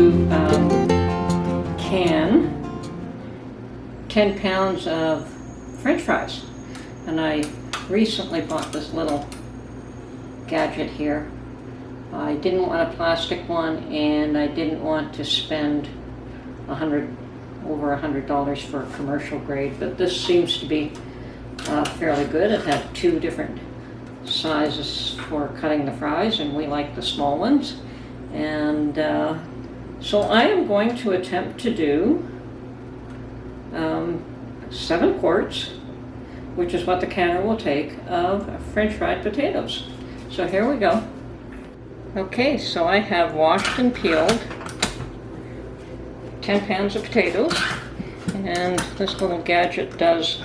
to can 10 pounds of French fries. And I recently bought this little gadget here. I didn't want a plastic one, and I didn't want to spend over $100 for a commercial grade, but this seems to be fairly good. It had 2 different sizes for cutting the fries, and we like the small ones. And so I am going to attempt to do 7 quarts, which is what the canner will take, of French fried potatoes. So here we go. Okay, so I have washed and peeled 10 pounds of potatoes, and this little gadget does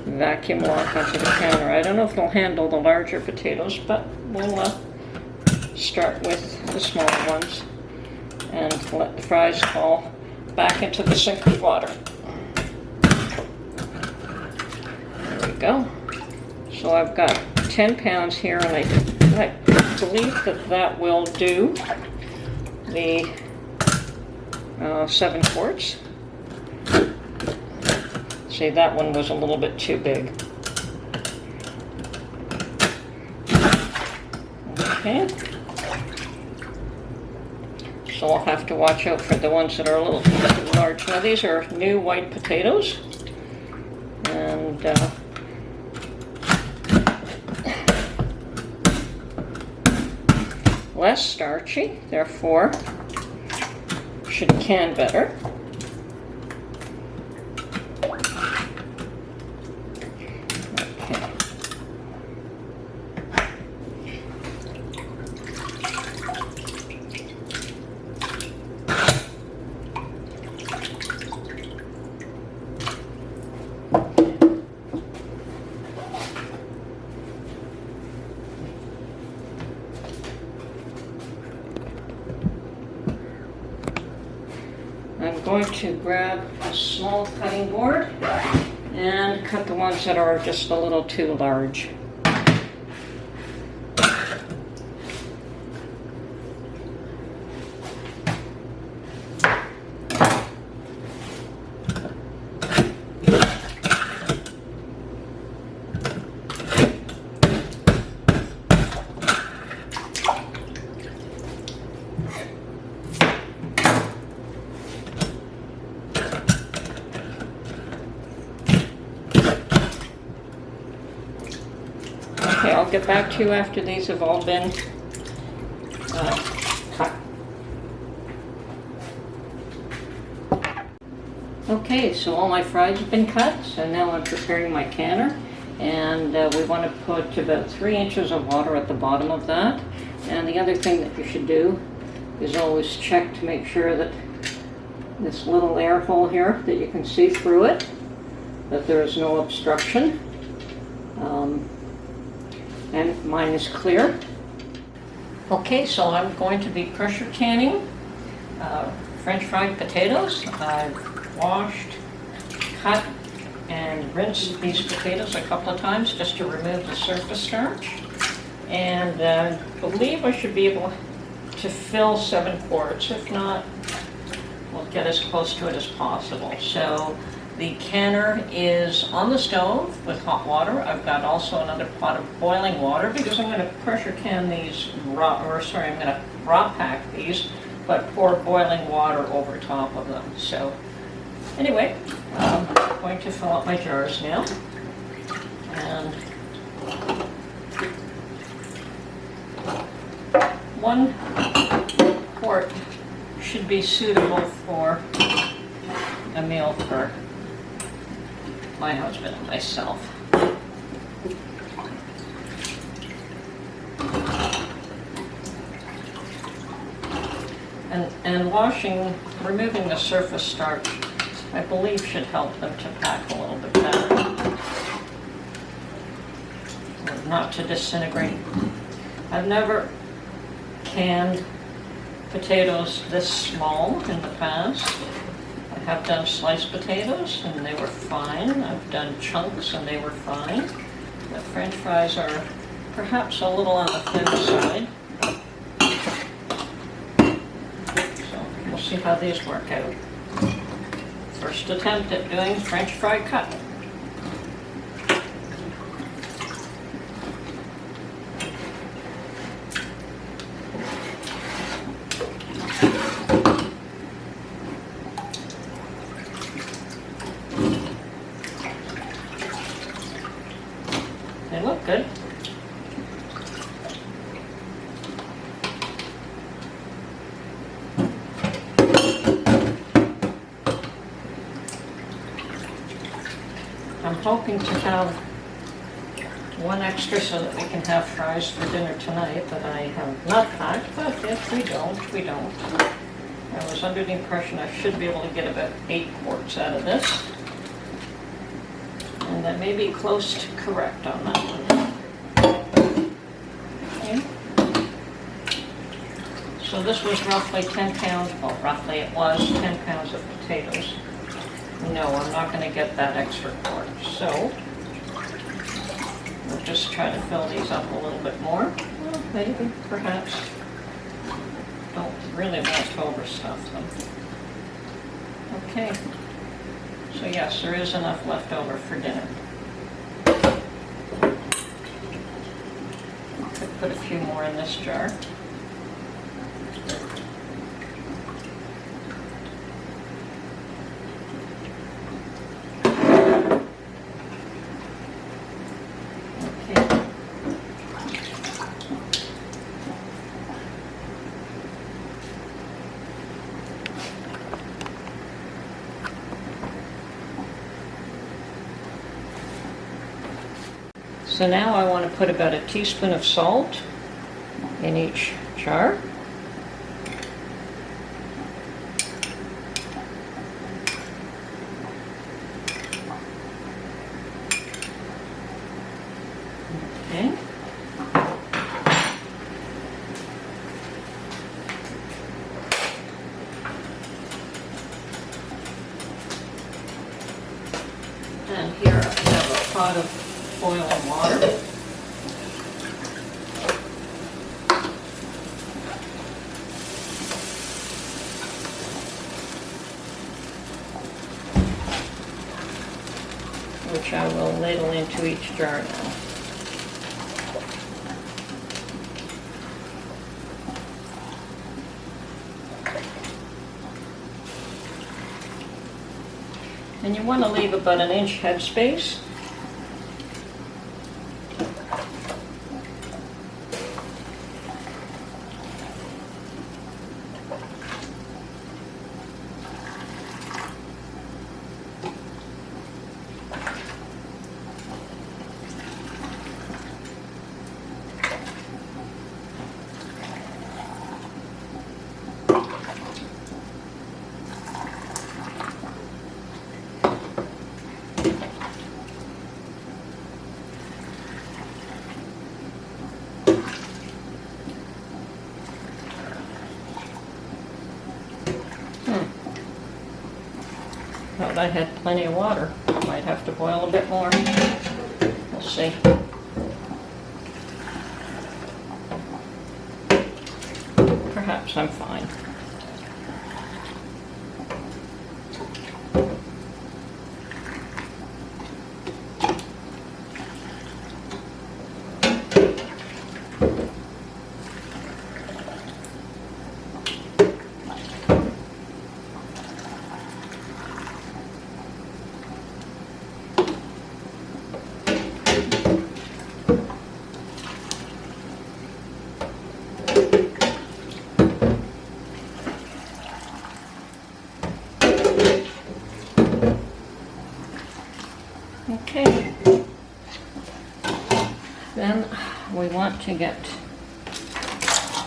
vacuum walk onto the counter. I don't know if it'll handle the larger potatoes, but we'll start with the smaller ones and let the fries fall back into the sink of water. There we go. So I've got 10 pounds here, and I believe that will do the 7 quarts. See, that one was a little bit too big. Okay. So I'll have to watch out for the ones that are a little too large. Now these are new white potatoes, and less starchy, therefore should can better. I'm going to grab a small cutting board and cut the ones that are just a little too large. Okay, I'll get back to you after these have all been cut. Okay, so all my fries have been cut, so now I'm preparing my canner, and we want to put about 3 inches of water at the bottom of that. And the other thing that you should do is always check to make sure that this little air hole here, that you can see through it, that there is no obstruction. And mine is clear. Okay, so I'm going to be pressure canning French fried potatoes. I've washed, cut, and rinsed these potatoes a couple of times just to remove the surface starch. And I believe I should be able to fill 7 quarts. If not, we'll get as close to it as possible. So the canner is on the stove with hot water. I've got also another pot of boiling water because I'm going to pressure can these I'm going to raw pack these, but pour boiling water over top of them. So anyway, I'm going to fill up my jars now. And 1 quart should be suitable for a meal for my husband and myself. And removing the surface starch, I believe should help them to pack a little bit better, not to disintegrate. I've never canned potatoes this small in the past. I have done sliced potatoes and they were fine. I've done chunks and they were fine. The French fries are perhaps a little on the thin side. So see how these work out. First attempt at doing French fry cut. They look good. I'm hoping to have one extra so that we can have fries for dinner tonight, but I have not packed, but if we don't, we don't. I was under the impression I should be able to get about 8 quarts out of this. And that may be close to correct on that one. Okay. So this was roughly 10 pounds, well roughly it was 10 pounds of potatoes. No, I'm not going to get that extra quart. So we'll just try to fill these up a little bit more. Well, maybe, perhaps. Don't really want to overstuff them. Okay. So yes, there is enough left over for dinner. Could put a few more in this jar. So now I want to put about a teaspoon of salt in each jar. Okay. And here I have a pot of boiling water. Which I will ladle into each jar now. And you want to leave about an inch headspace. Thought I had plenty of water. Might have to boil a bit more. We'll see. Perhaps I'm fine. Okay, then we want to get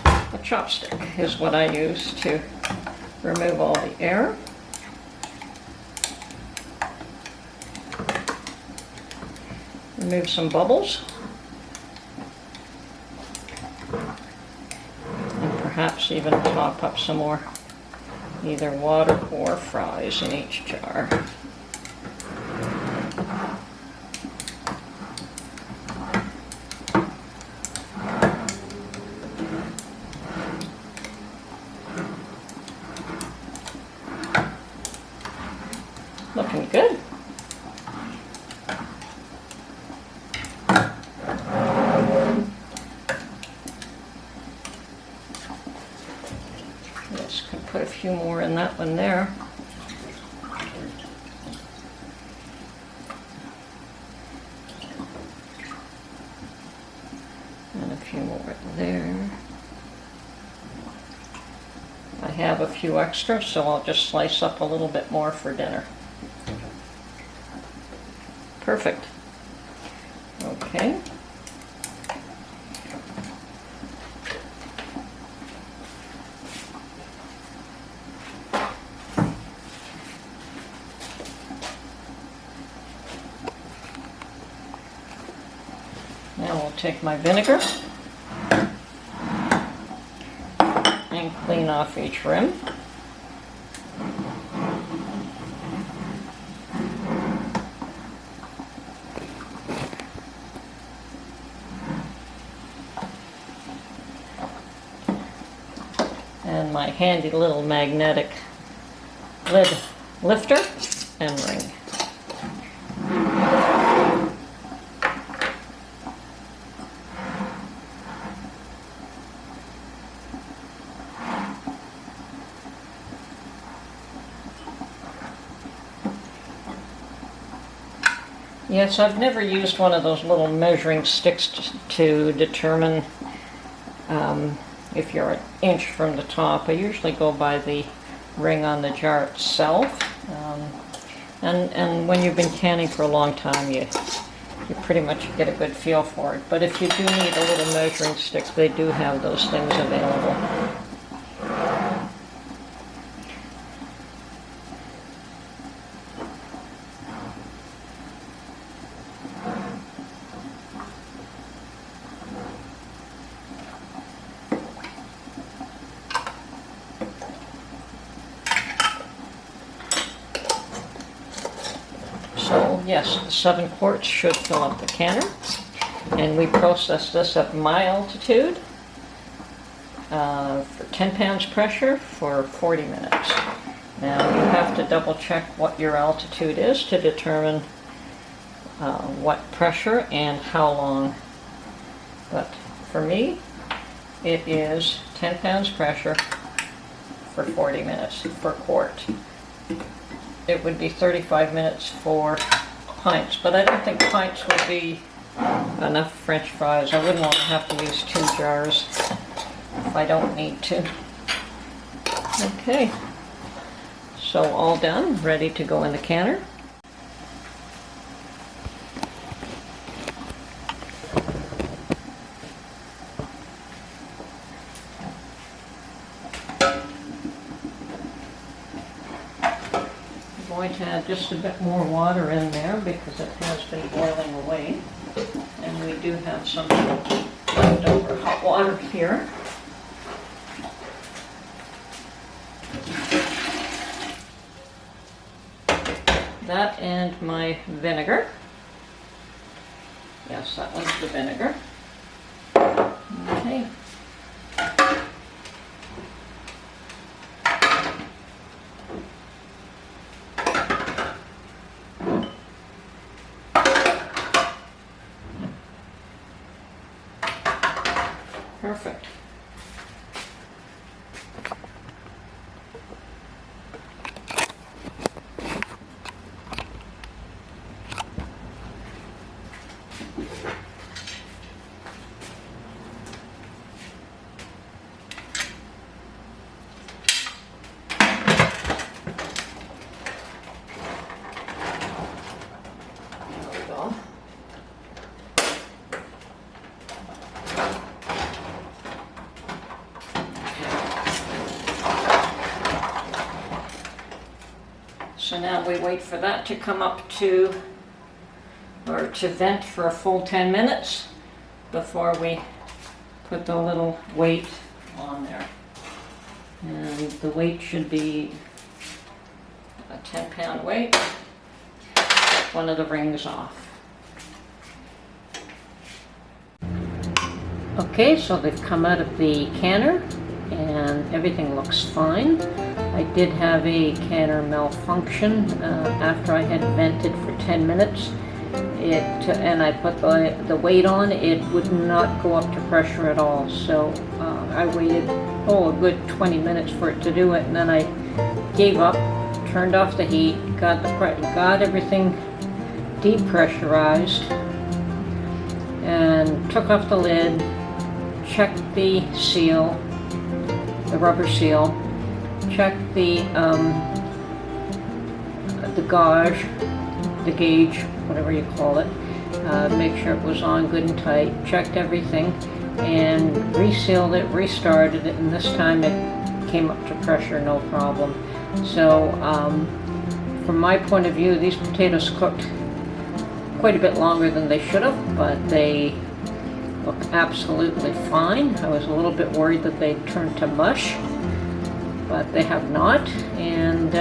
a chopstick is what I use to remove all the air. Remove some bubbles. And perhaps even top up some more either water or fries in each jar. Looking good. Just can put a few more in that one there. And a few more there. I have a few extra, so I'll just slice up a little bit more for dinner. Perfect. Okay. Now we'll take my vinegar and clean off each rim. And my handy little magnetic lid lifter and ring. Yes, I've never used one of those little measuring sticks to determine if you're an inch from the top. I usually go by the ring on the jar itself. And when you've been canning for a long time, you pretty much get a good feel for it. But if you do need a little measuring stick, they do have those things available. So yes, the 7 quarts should fill up the canner, and we process this at my altitude for 10 pounds pressure for 40 minutes. Now you have to double check what your altitude is to determine what pressure and how long, but for me it is 10 pounds pressure for 40 minutes per quart. It would be 35 minutes for pints, but I don't think pints would be enough French fries. I wouldn't want to have to use 2 jars if I don't need to. Okay, so all done, ready to go in the canner. I'm going to add just a bit more water in there because it has been boiling away, and we do have some leftover hot water here. That and my vinegar. Yes, that one's the vinegar. Okay. Perfect. There we go. So now we wait for that to come up to, or to vent for a full 10 minutes before we put the little weight on there. And the weight should be a 10-pound weight. Take one of the rings off. Okay, so they've come out of the canner and everything looks fine. I did have a canner malfunction after I had vented for 10 minutes. And I put the weight on, it would not go up to pressure at all. So I waited, a good 20 minutes for it to do it, and then I gave up, turned off the heat, got everything depressurized, and took off the lid, checked the seal, the rubber seal, checked the gauge, the gauge, whatever you call it, make sure it was on good and tight, checked everything, and resealed it, restarted it, and this time it came up to pressure, no problem. So from my point of view, these potatoes cooked quite a bit longer than they should have, but they look absolutely fine. I was a little bit worried that they'd turn to mush, but they have not, and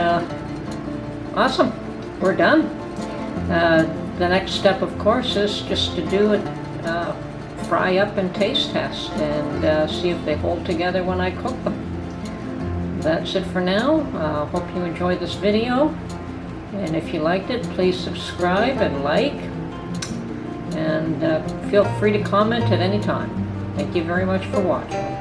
awesome, we're done. The next step, of course, is just to do it, fry up and taste test, and see if they hold together when I cook them. That's it for now. Hope you enjoyed this video, and if you liked it, please subscribe and like, and feel free to comment at any time. Thank you very much for watching.